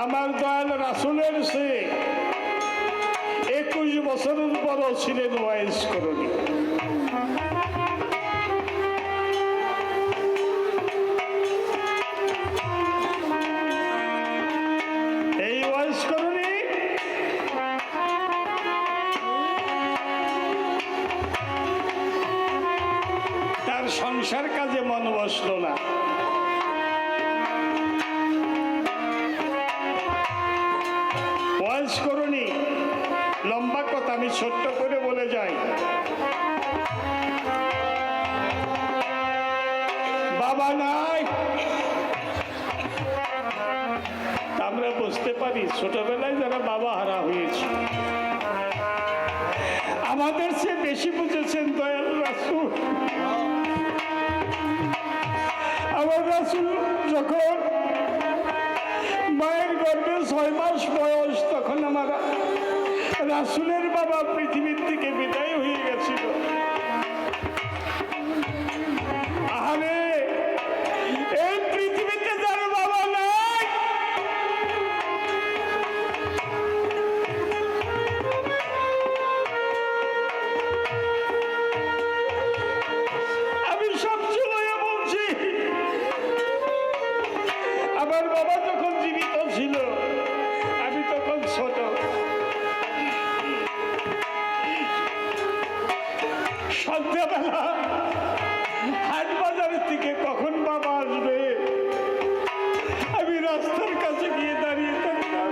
আমার দয়াল রাসূলের সে 21 বছরের বড় ছিলেন ওয়াইজ করণী। এই ওয়াইজ করণী তার সংসার কাজে মন বসল না। ওয়াইজ করণী লম্বা কথা, আমি ছোট্ট করে বলে যাই। বাবা নাই, আমরা বুঝতে পারি ছোটবেলায় যারা বাবা হারা হয়েছে। আমাদের চেয়ে বেশি বুঝেছেন দয়াল রাসূল। আমার রাসূল যখন মায়ের গর্ভে 6 মাস বয়স, তখন আমার রাসূলের বাবা পৃথিবীর থেকে বিদায় হয়ে গেছিল। আরে এই পৃথিবীতে যার বাবা নাই, আমি সবসময় বলছি, আমার বাবা যখন জীবিত ছিল আমি তখন ছোট। সন্ধ্যাবেলা হাট বাজারের থেকে কখন বাবা আসবে আমি রাস্তার কাছে গিয়ে দাঁড়িয়ে থাকতাম।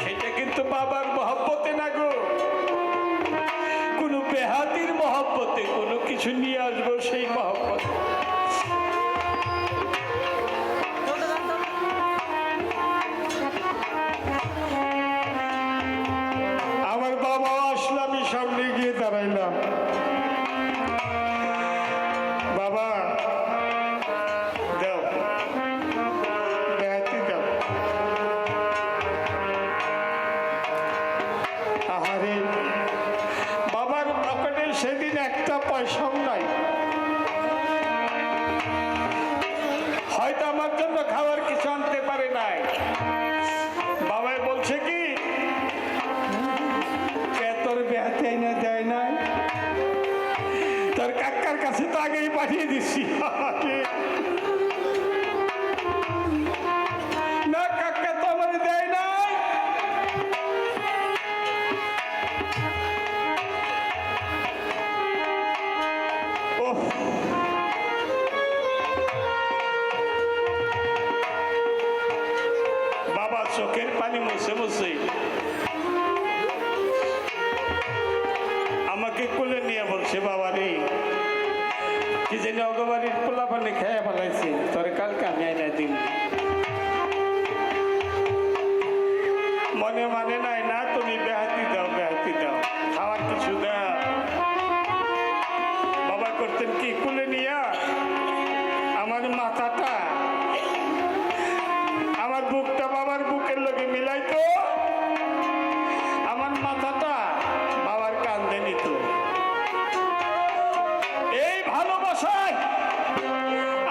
সেটা কিন্তু বাবার মহব্বতে না গো, কোনো বেহাতির মহব্বতে, কোনো কিছু নিয়ে আসবো সেই মহব্বত। আমার বাবা আসলো, আমি সামনে গিয়ে দাঁড়াইলাম। বাবা দাও, বেহাতি দাও। আহারে বাবার পকেটে সেদিন একটা পয়সাও নাই। হয়তো আমার জন্য খাবার কিছু আনতে পারে নাই। বাবাই বলছে কি, তোর বেহাতে এনে দেয় নাই, তোর কাকার কাছে তো আগেই পাঠিয়ে দিচ্ছি। না কাকা তো আমার দেয় নাই। বাবা চোখের পানি মুছে মুছে আমাকে কোলে নিয়ে বলছে, বাবা রে কি জানি অগবাড়ির পোলা পানি খেয়ে ফেলাইছি, তোর কালকে আমি আইনা দিন। মনে মানে নাই না, তুমি বেহাতি দাও, বেহাতি দাও, খাওয়ার কিছু দাও। বাবা করতেন কি, কোলে নিয়ে আমার মাথাটা, আমার বুকটা বাবার বুকের লগে মিলাইতো, আমার মাথাটা বাবার কান্দে নিত। এই ভালোবাসায়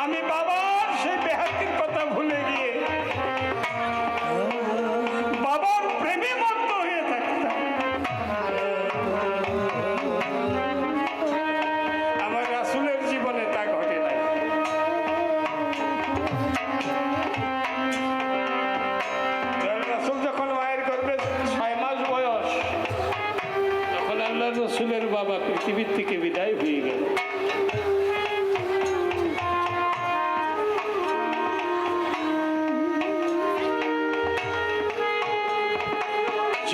আমি বাবার সেই বেহাতির কথা ভুলে গিয়ে বাবার প্রেমে মত্ত হয়ে থাকতাম। আমার রাসূলের জীবনে তা ঘটে নাই। রাসূল যখন মায়ের গর্ভে 6 মাস বয়স, তখন আল্লাহ রাসূলের বাবা পৃথিবীর থেকে বিদায় হয়ে গেল।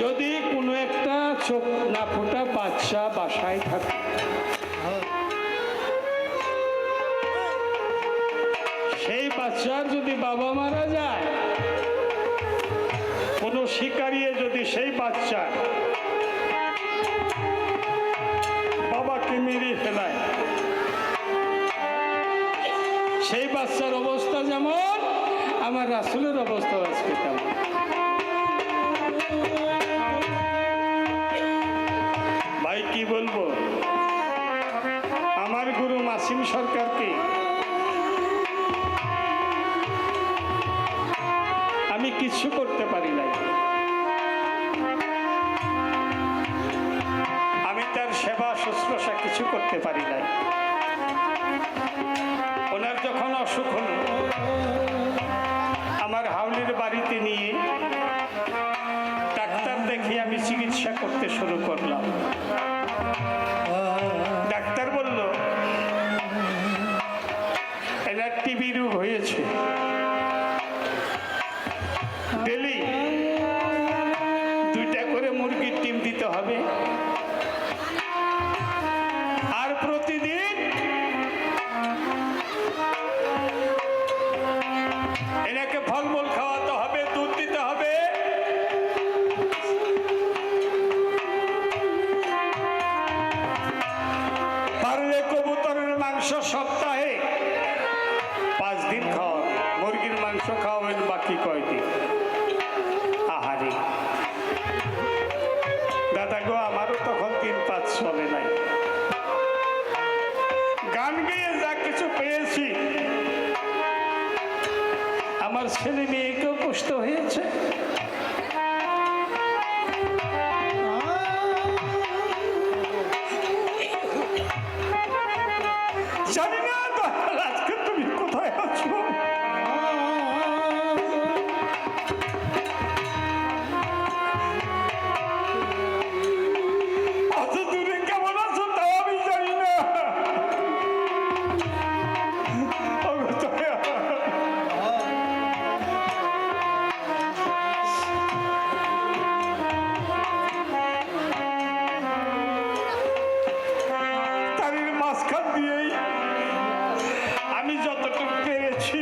যদি কোনো একটা চোখ না ফোটা বাচ্চা বাসায় থাকে, সেই বাচ্চার যদি বাবা মারা যায়, কোনো শিকারিয়ে যদি সেই বাচ্চা বাবাকে মেরে ফেলায়, সেই বাচ্চার অবস্থা যেমন আমার রাসূলের অবস্থা আজকে তেমন। ভাই কি বলবো, আমার গুরু মাসিম সরকারকে কিছু করতে পারি নাই। আমি তার সেবা শুশ্রূষা কিছু করতে পারি নাই। ওনার যখন অসুখ হলো, আমার হাওলির বাড়িতে নিয়ে ডাক্তার দেখে আমি চিকিৎসা করতে শুরু করলাম। ডাক্তার বলল এনার টিবি রোগ হয়েছে, ডেলি 2টা করে মুরগির ডিম দিতে হবে, আর প্রতিদিন এনাকে ফলমূল খাওয়াতে হবে, দুধ দিতে হবে। পারলে কবুতরের মাংস সপ্তাহে 5 দিন খাওয়াবেন, মুরগির মাংস খাওয়াবেন বাকি কয়দিন। আহারে দাদা গো, আমারও তখন 3-5 চলে নাই। গান গেয়ে যা কিছু পেয়েছি, আমার ছেলে মেয়েকেও কষ্ট হয়েছে। জানি না আজকে তুমি কোথায় আছো। অত দূরে কেমন আছো তাও আমি জানি না। তারির মাঝখান দিয়েই আমি যতটুকু পেরেছি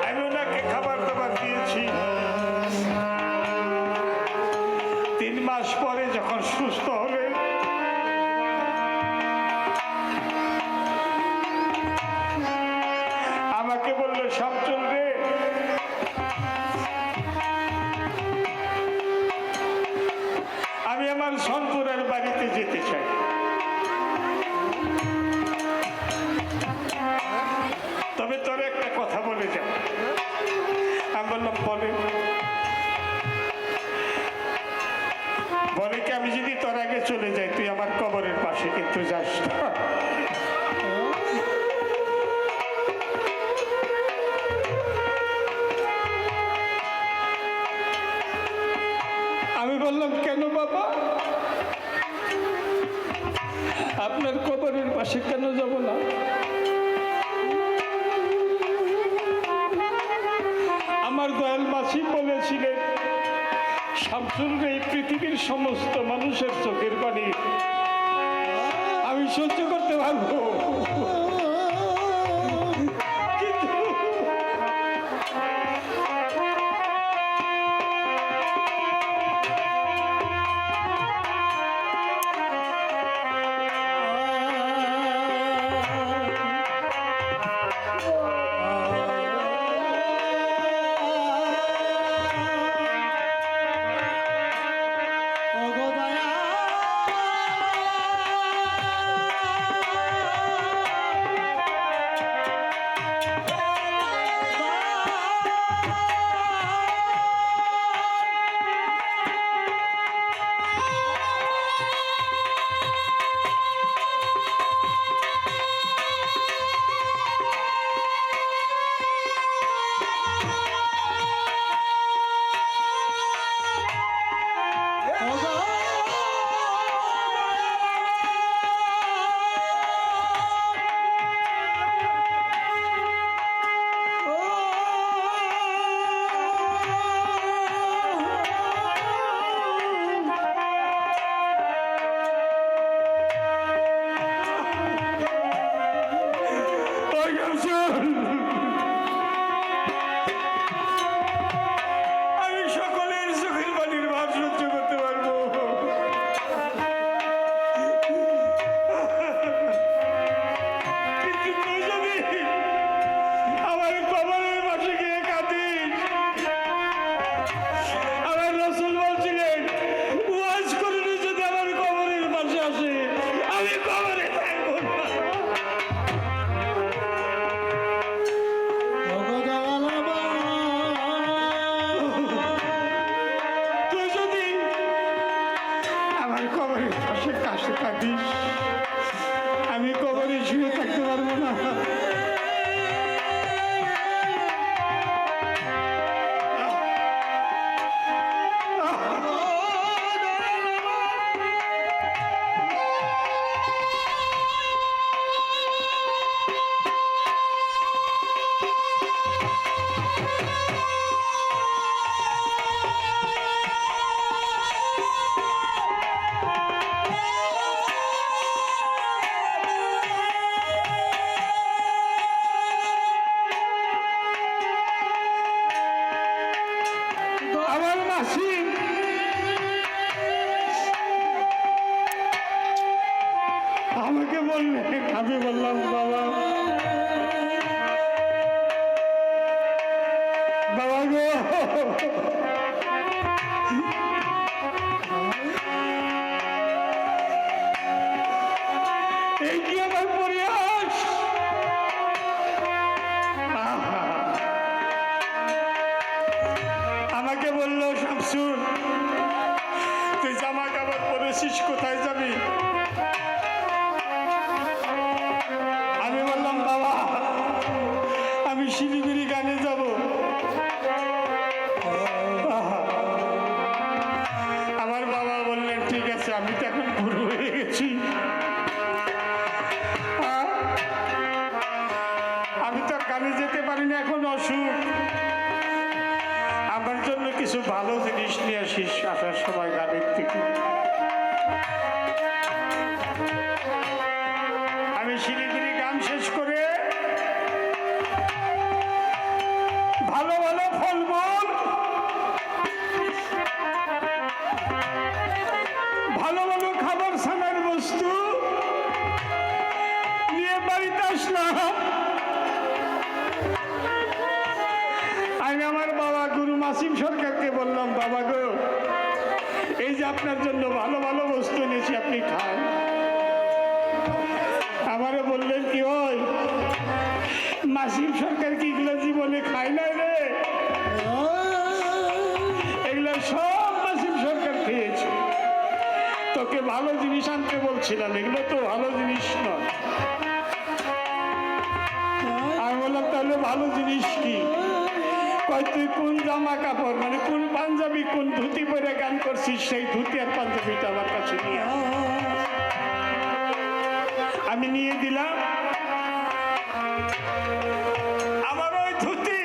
আমি ওনাকে খাবার দাবার দিয়েছি। 3 মাস পরে যখন সুস্থ হলে আমাকে বললো শামসুল রে, আমি আমার সন্তুরের বাড়িতে যেতে চাই। তবে তোর একটা কথা বলে যা। আমি বললাম বলে। বলে কি, আমি যদি তোর আগে চলে যাই তুই আমার কবরের পাশে কিন্তু যাস না। আমি বললাম কেন বাবা, আপনার কবরের পাশে কেন যাব না? আমার দয়াল মাসি বলেছিলেন শামসুল রে, এই পৃথিবীর সমস্ত মানুষের চোখের পানি আমি সহ্য করতে পারবো, কিন্তু ও গো দয়া কাঁদিস, আমি কবরে শুয়ে থাকতে পারবো না। আমাকে বললেন, আমি বললাম বাবা, বাবা গো, এই কি আমার পরিহাস। আমাকে বললো শামসুর, তুই জামা কাপড় পরেছিস, কোথায় যাবি? আমি বললাম বাবা, আমি শিলিগুড়ি গানে যাব। আমার বাবা বললেন ঠিক আছে, আমি তো এখন বুড়ো হয়ে গেছি, আমি তো গানে যেতে পারি না, এখন অসুখ, আমার জন্য কিছু ভালো জিনিস নিয়ে আসিস আসার সময় গানের থেকে। আমি শিলিগুড়ি গান শেষ করে ভালো ভালো ফলমূল, ভালো ভালো খাবার সানার বস্তু নিয়ে বাড়িতে আসলাম। আমি আমার বাবা গুরু মাসিম সরকারকে বললাম, বাবা গো, এই যে আপনার জন্য ভালো ভালো বস্তু এনেছি, আপনি খান। আমারে বললেন কি ওই মাসিম সরকার কি এগুলো জীবনে খায় না রে, এগুলো সব মাসিম সরকার খেয়েছে, তোকে ভালো জিনিস আনতে বলছিলাম, এগুলো তো ভালো জিনিস নয়। আমি বললাম তাহলে ভালো জিনিস কি? কয় তুই কোন জামা কাপড়, মানে কোন পাঞ্জাবি, কোন ধুতি পরে গান করছিস, সেই ধুতি আর পাঞ্জাবিটা আমার কাছে নিয়ে আমি নিয়ে দিলাম। আমার ওই ধুতি,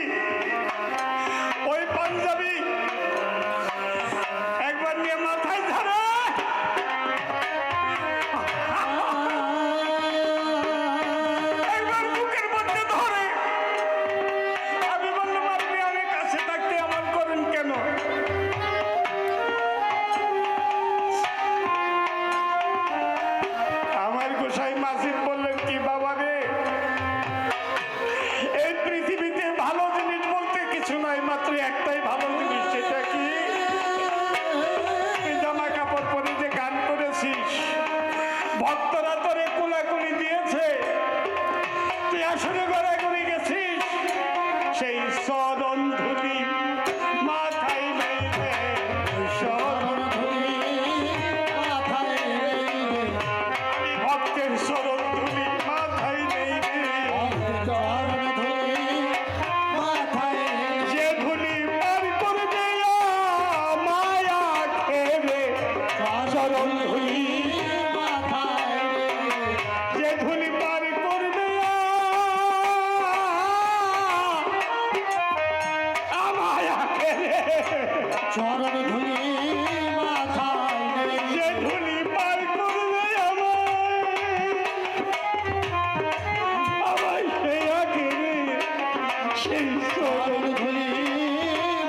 ওই পাঞ্জাবি একবার নিয়ে মাথায় ধরে একবার বুকের মধ্যে ধরে। আমি বললাম আপনি আমি কাছে থাকতে এমন করেন কেন? আমার গোসাই মাসিদ বললেন কি বাবা রে, এই পৃথিবীতে ভালো জিনিস বলতে কিছু নাই, মাত্র একটাই ভালো জিনিস, সেটা কি? তুই জামা কাপড় পরে যে গান করেছিস, ভক্তরা তোরে কোলাকুলি দিয়েছে, তুই আসলে গড়াগড়ি গেছিস, সেই চরণ ধুলি মাথায় নেই রে, চরণ ধুলি মাথায় নেই রে, আমি ভক্তের চরণ ধুলি মাথায় নেই রে, চরণ ধুলি মাথায় নেই, যে ধুলি পার করবে মায়া খেয়ে, চরণ ধুলি মাথায় নেই, যে ধুলি পার করবে মায়া খেয়ে, চরণ ধুলি মাথায় নেই, যে ধুলি পার করবে আমায় সেই আগে সেই চরণ ধুলি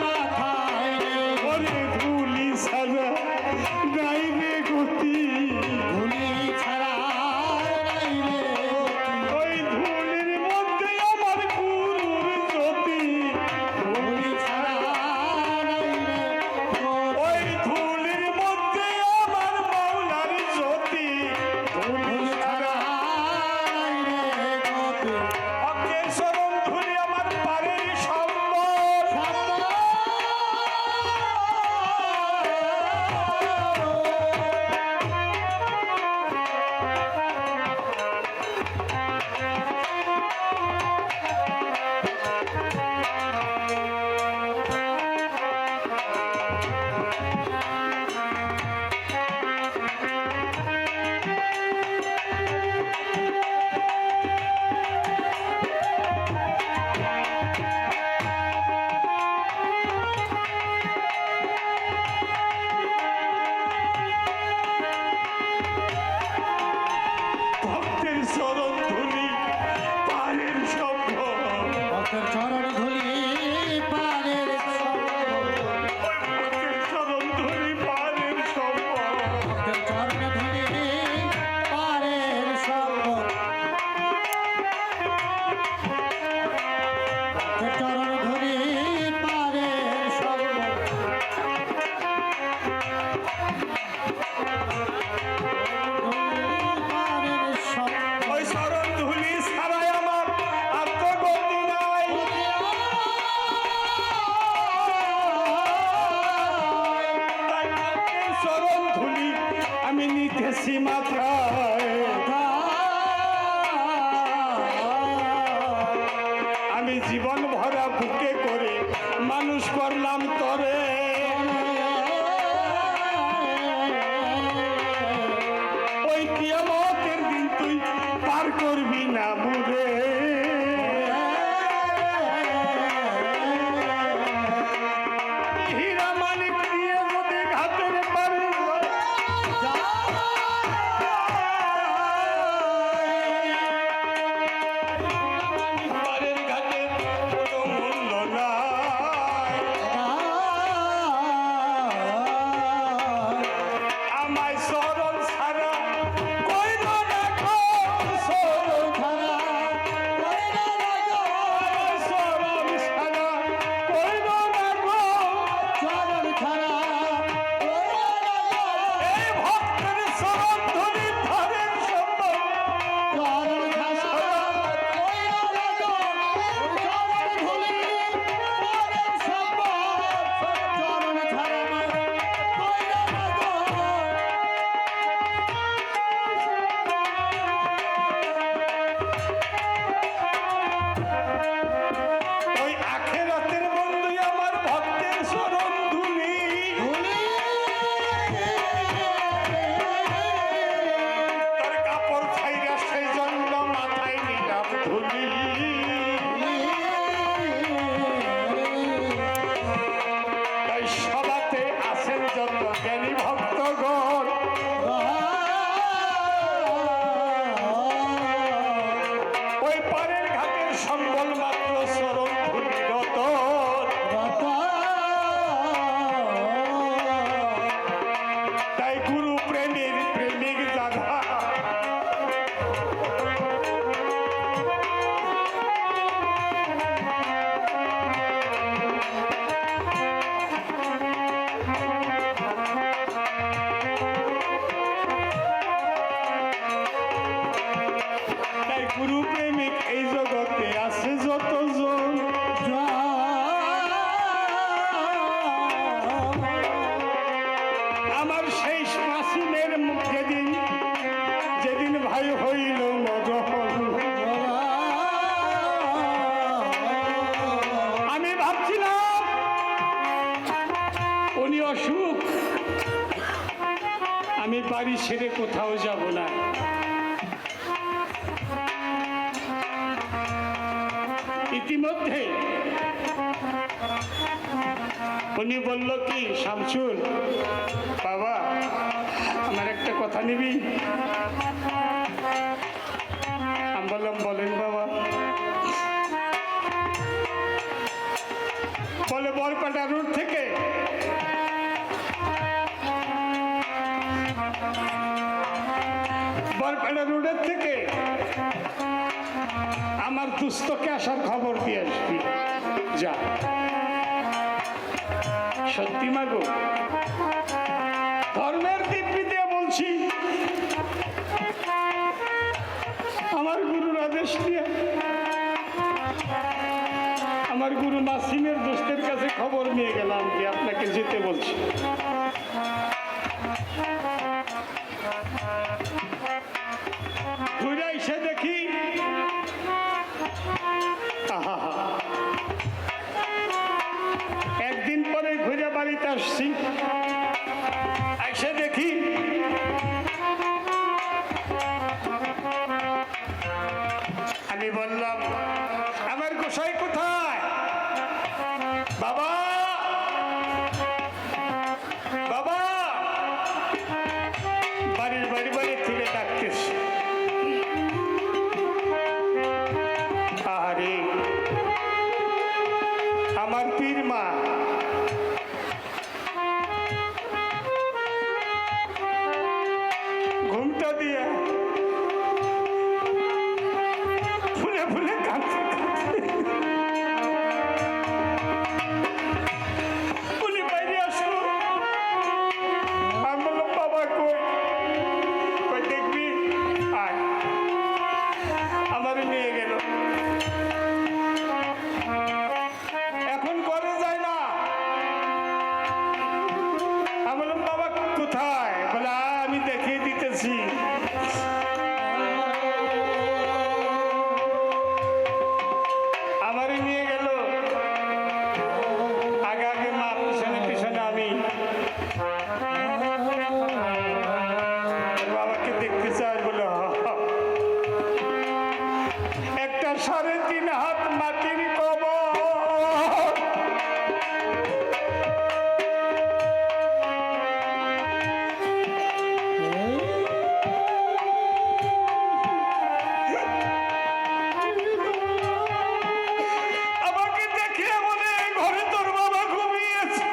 মাথায় নেই, ওরে ধুলি ছাড়া নাই রে গতি, ধুলি ছাড়া নাই রে গতি, ওই ধুলির মধ্যে আমার গুরুর জ্যোতি, ধুলি ছাড়া নাই রে গতি, ওই ধুলির মধ্যে আমার মাওলার জ্যোতি, ধুলি ছাড়া নাই রে গতি, অজ্ঞের চরণ ধুলি আমার পারের দিতেছি মাথায়, আমি জীবন ভরা বুকে করে মানুষ করলাম তরে, ওই কিয়ামতের দিন তুই পার করবি না মুরে। হীরা মানিক দিয়ে যদি ঘাটের পারে পারের ঘাটে কোনো মূল্য নাই, আমায় চরণ ছাড়া কইল না গো, চরণ ছাড়া কইল না গো, চরণ ছাড়া কইল না গো, চরণ ছাড়া কইল না গো, এই ভক্তের চরণ ধরি ধরেন সম্ভব, চরণ ছাড়া কইল না গো, চরণ ধরি ধরেন সম্ভব, চরণ ছাড়া কইল না গো। ওই আখেরাতের বন্ধু আমার ভক্তের চরণ ধুলি, তার কাপড় ছাইরা সেই জন্য মাথায় নিলাম ধুলি, তাই সবাতে আছেন যত জ্ঞানী ভক্তগণ, ওই পারের ঘাটের সম্বল মাত্র চরণ ধুলি রতন, তাই গুরু প্রেমের প্রেমিক যারা তাই গুরু প্রেমিক এই জগতে আছে যতজন, আমার সেই মাসুমের যেদিন যেদিন ভাই হইল মজহর, আমি ভাবছিলাম উনি অসুখ, আমি বাড়ি ছেড়ে কোথাও যাব না, ইতিমধ্যে উনি বলল কি, শামসুল বাবা আমার একটা কথা নিবি, আমি বললাম বলেন বাবা, বলে বরপাটা রোড থেকে বরপাটা রোডের থেকে আমার দুস্থকে আসার খবর দিয়ে আসবি, যা। সত্যি মাগো, ধর্মের দিব্যি দিয়ে বলছি, আমার গুরুর আদেশ দিয়ে আমার গুরু নাসিমের দোস্তের কাছে খবর নিয়ে গেলাম যে আপনাকে যেতে বলছি। ঘুরে এসে দেখি একদিন পরে ঘুরে বাড়িতে আসছি, এসে দেখি আমি বললাম আমার গোসাই কোথায়, বাবা বাবা, বাড়ির বাড়ি বাড়ি থেকে ডাকতেছি, আরে আমার পীর মা ঘুমটা দিয়ে ফুলে ফুলে কাঁদছে, উনি বাইরে আসলো, আমি বললাম বাবা কই, দেখবি আয়, আমার নিয়ে গেল, এখন করে যায় না, আমি বললাম বাবা কোথায়, বলে আমি দেখিয়ে দিতে আমাকে দেখতে চায় বলে একটা 3.5 হাত মাটির কবর আমাকে দেখে বলে ঘরে তোর বাবা ঘুমিয়েছে।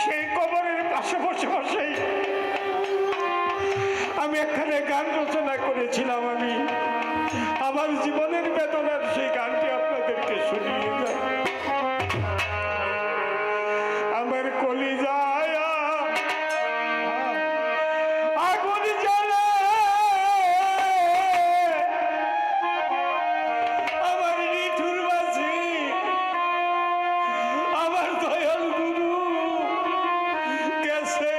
সেই কবরের পাশে বসে বসেই আমি এখানে গান রচনা করেছিলাম। আমি আমার জীবনের বেদনার সেই গানটি আপনাদেরকে শুনিয়ে যাই। আমার কলিজায় আগুন জ্বলে, আমার নিঠুর বাঁচি, আমার দয়াল গুরু গেছে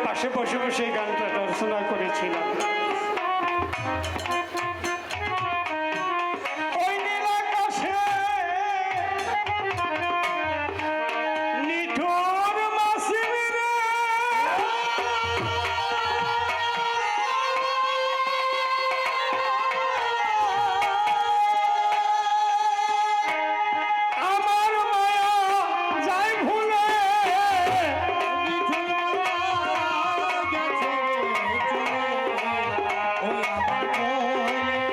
পাশে বসে বসে এই গানটা রচনা করেছিলাম। ওই নীল আকাশে নিঠুর মাসির রে, আমার মায়া যাই ভুলে Oh,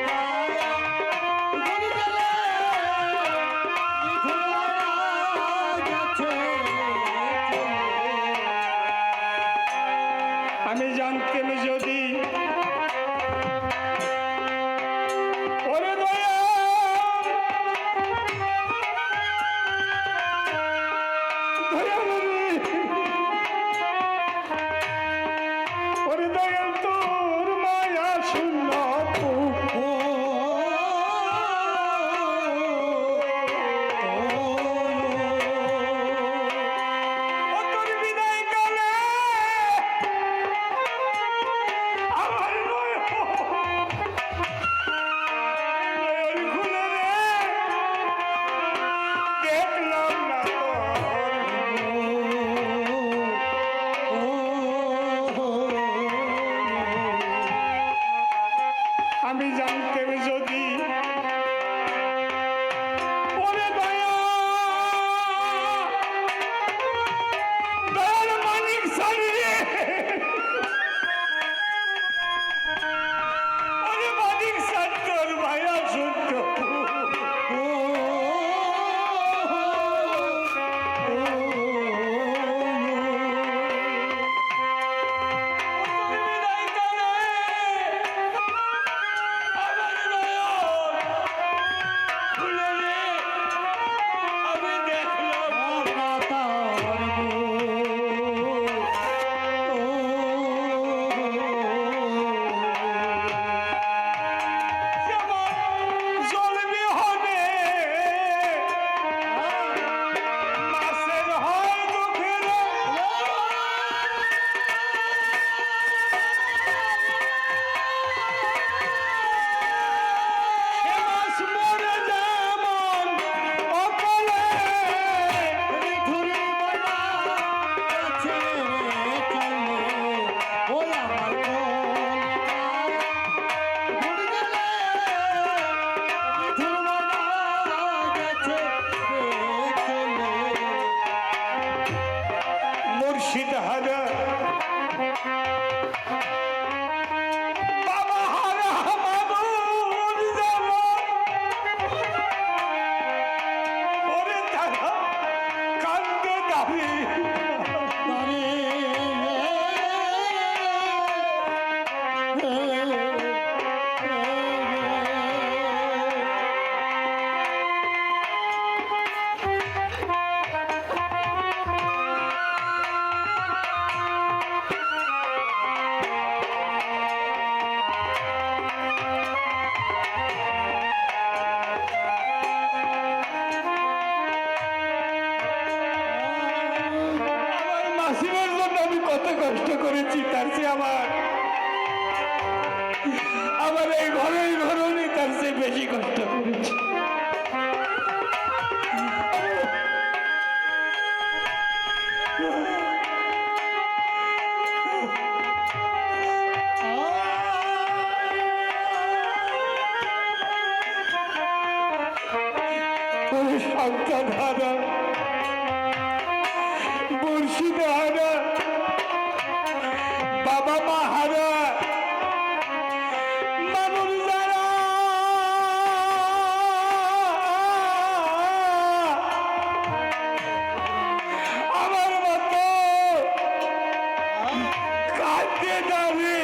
মাসিমার জন্য আমি কত কষ্ট করেছি, তার চেয়ে আমার এই ঘরের ঘরণী তার চেয়ে বেশি কষ্ট করেছি। সন্তান হারা, মুর্শিদ হারা, বাবা মা হারা মানুষ যারা আমার মতো কাঁদতে দাঁড়িয়ে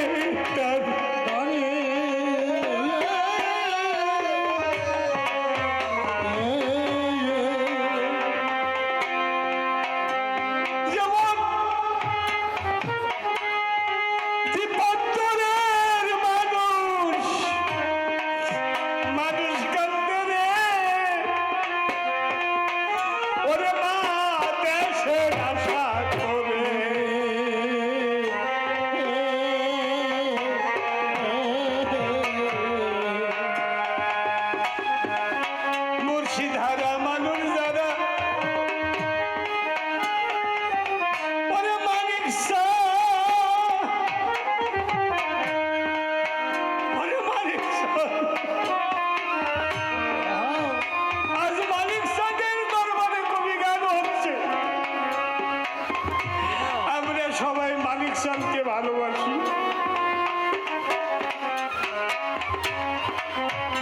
ভালোবাসি।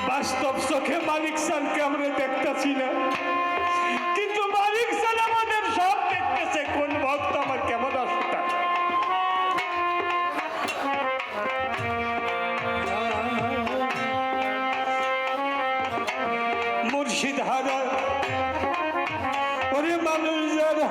বাস্তব চোখে মালিক সানকে আমরা দেখতেছি না, কিন্তু মালিক সান আমাদের সব দেখতেছে। কোন ভক্ত আমার কেমন আসতা মুর্শিদ হারা ওরে মানুষ যারা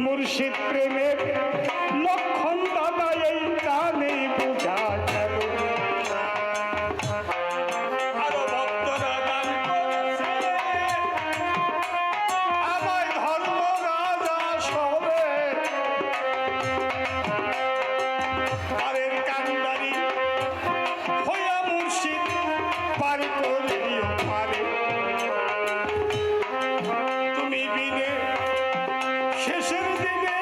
মুর্শিদ প্রেমের লক্ষণ দাদা এই গানেই বোঝা গেল। আরো ভক্তরা গান করেছে আমার ধর্ম রাজা সবে পারের কান্দারি হইয়া মুর্শিদ পার করিও পারে। তুমি বিনে শেষের দিনে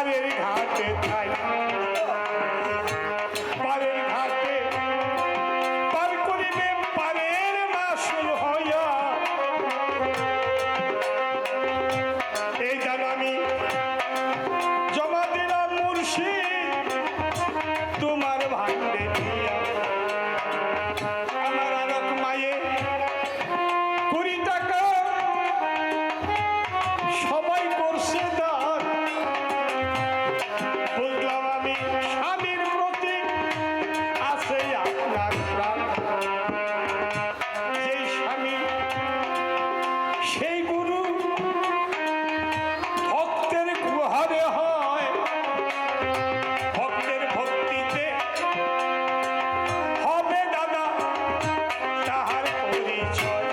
পারের ঘাটে থাই, পারের ঘাটে পার করিবে পারের মাসুল হইয়া। এই গান আমি জমা দিলাম মুর্শিদ তোমার ভান্ডে দিয়া। আমার আরক মায়ে 20 টাকা সবাই করছে দান। বুঝলাম আমি স্বামীর প্রতি আছে আপনার প্রাণ। যেই স্বামী সেই গুরু ভক্তের ঘরে হয়, ভক্তের ভক্তিতে হবে দাদা তাহার পরিচয়।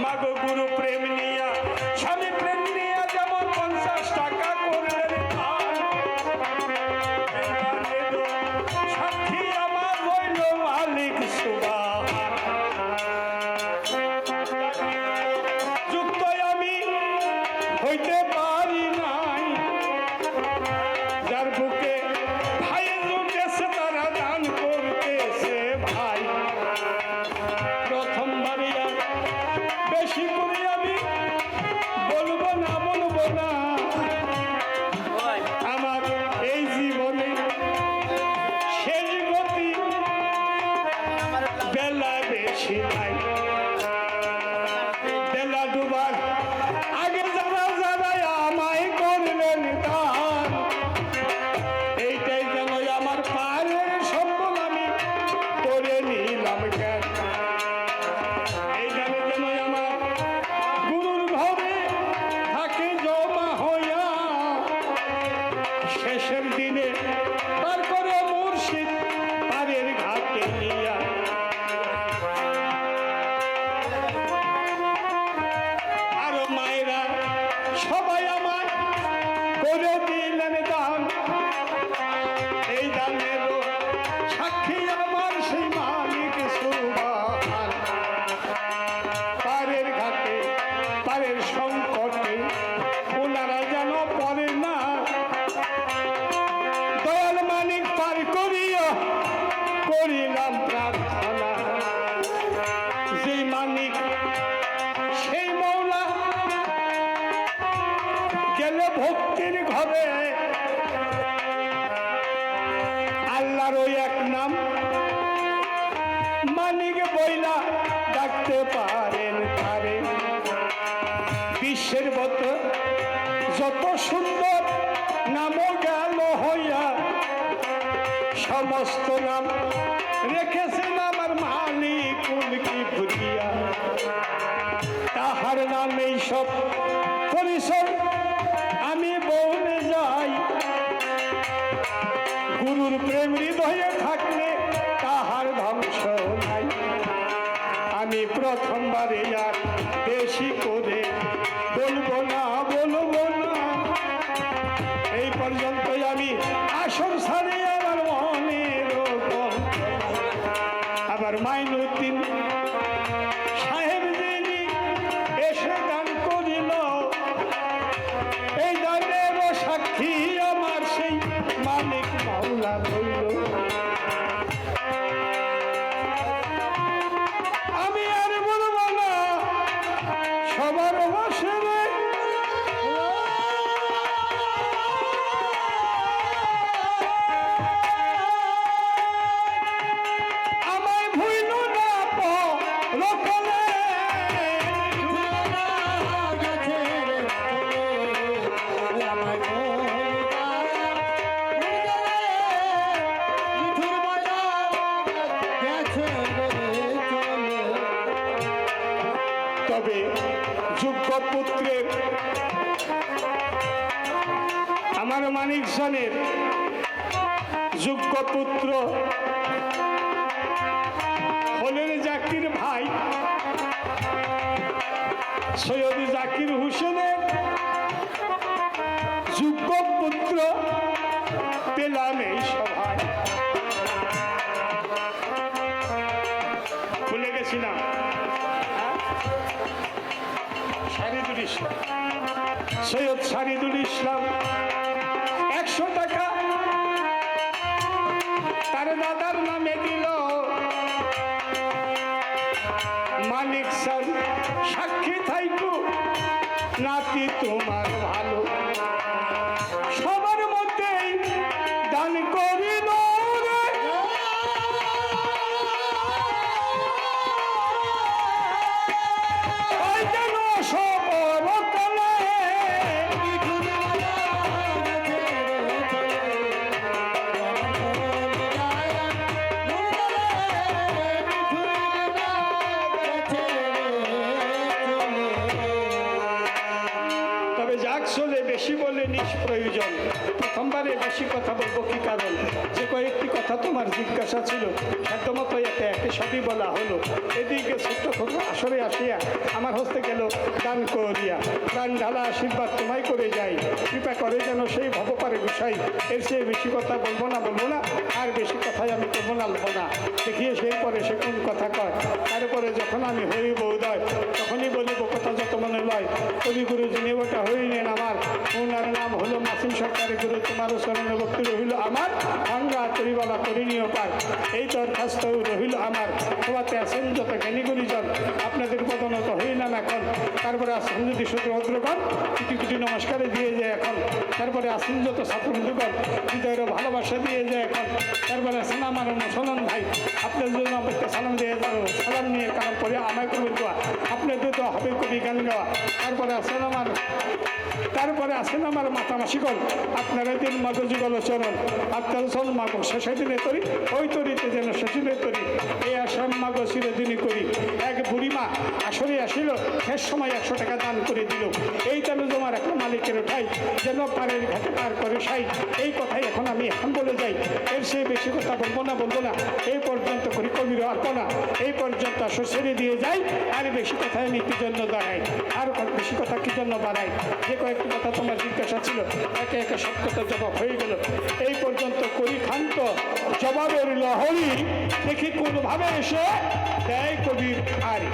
মাগো গুরু প্রেম নিয়া স্বামী প্রেম নিয়া যেমন 50 টাকা করলেন দান, সাক্ষী আমার হইল মালিক সুবহান। যুক্ত আমি হইতে পারি নাই, যার বুকে ভাই জুটেছে তারা দান করতেছে ভাই। প্রথমবারই আর বেশি করে আমি বলবো না, বলবো না। আমার এই জীবনে শেষ গতি বেলা বেশি নাই। বেলা ডুবার আগে যারা যারা আমায় করলেন দান, এইটাই যেন আমার পারের সম্বল আমি করে নিলাম জ্ঞান। এই গানে যেন আমার গুরুর ঘরে থাকে জমা হইয়া, শেষের দিনে তার করে মুর্শিদ পারের ঘাটে নিয়া। আরো মায়েরা সবাই আমার করে দিলেন দান। এই দানের সাক্ষী আমার সেই মালিক সুবহান। পারের ঘাটে পারের সংকটে ওনারা যেন পড়ে না, দয়াল মালিক পার করিয়া করিলাম প্রার্থনা। যেই মালিক সেই মৌলা গেলে ভক্তির ঘরে, আল্লাহর ওই এক নাম মালিক বইলা ডাকতে পারেন তারে। বিশ্বের যত সুন্দর নামও গেল হইয়া, সমস্ত নাম রেখেছেন আমার মালিকুল কিবরিয়া। তাহার নামেই সব পরিসর আমি বলে যাই। গুরুর প্রেম হৃদয়ে থাকলে তাহার ধ্বংস নাই। আমি প্রথমবারে আর বেশি করে বলবো না, বলবো না। এই পর্যন্তই আমি আসন সারি আমার মনের আবার মাইনুদ্দিন সাহেব যিনি এসে গান করিল, এই গানের সাক্ষী আমার সেই মালিক মাওলা রইল। আমি আর বলবো না, সবার বসে রে আমায় ভুইল না পরকালে। তবে যোগ্য পুত্রের আমার মানিক খানের যোগ্য পুত্র হলেন জাকির ভাই সৈয়দ জাকির হোসেনের যোগ্য পুত্র পেলাম এই সভায়। ভুলে গেছিলাম সৈয়দ সারিদুল ইসলাম 100 টাকা তার দাদার নামে দিল। মালিক স্যার সাক্ষী থাইকু নাতি তোমার ভালো, সবার মধ্যেই দান করিল রে। ওই যেন সবর তলে তবে যাক চলে বেশি বলে নিষ্প্রয়োজন। প্রথমবারে বেশি কথা বলবো কি কারণ, যে কয়েকটি কথা তোমার জিজ্ঞাসা ছিল সাধ্যমতো একে একে সবই বলা হলো। এদিকে ছোট্ট ছোট আসরে আসিয়া আমার হস্তে গেল দান করিয়া, প্রাণ ঢালা আশীর্বাদ তোমায় করে যাই, কৃপা করে যেন সেই ভবপারে গুসাই। এর চেয়ে বেশি কথা বলবো না, আর বেশি কথাই আমি করবো না দেখিয়ে সেই পরে সে কোন কথা কয়। তারপরে যখন আমি হইব উদয় তখনই বলিব কথা যত মনে লয়। কবিগুরু যিনি ওটা হইলেন আমার, ওনার নাম হলো মাসিম সরকারি গুরু, তোমারও স্মরণে ভক্তি রহিল আমার, ভাঙ্গা করিবালা করিনীয় পার। এই দরখাস্ত রহিল আমার, সবাতে আছেন যত জ্ঞানী গুরুজন, আপনাদের পদনত হইলাম এখন। তারপরে আসেন যদি শুধু অগ্রগণ কোটি কোটি নমস্কারে দিয়ে যায় এখন। তারপরে আসেন যত ছাত্রবন্ধুগণ হৃদয়ের ভালোবাসা দিয়ে যায় এখন। তারপরে আসেন আমার মুসলমান ভাই, আপনার জন্য আমাকে সালাম দিয়ে যাবো, সালাম নিয়ে কারণ করে আমায় করবেন দোয়া, আপনাদের তো হবে কবি গান গাওয়া। তারপরে আসেন আমার মাতামাসিগণ, আপনারা দিন মগজুগল চরণ, আপনার চল মাগ শেষে দিনে তরি, ওই তরিতে যেন শেষে তরি, এই আসাম মাগ চিরদিনই করি। এক বুড়িমা আসরে আসিল, শেষ সময় 100 টাকা দান করে দিল। এই তেল জমা রাখলো মালিকের উঠাই, যেন পারের ঘাটে পার করে সাই। এই কথাই এখন আমি বলে যাই, এর সে বেশি কথা বলবো না। এই পর্যন্ত করি কবির অর্পণা, এই পর্যন্ত আসর ছেড়ে দিয়ে যাই। আর বেশি কথায় আমি কি জন্য দাঁড়াই, আর বেশি কথা কি জন্য বাড়াই। যে কয়েকটি কথা তোমার জিজ্ঞাসা ছিল একে একে সব কথা জবাব হয়ে গেল। এই পর্যন্ত করি ক্ষান্ত জবাবের লহরী, দেখি কোনভাবে এসে দেয় কবির আরি।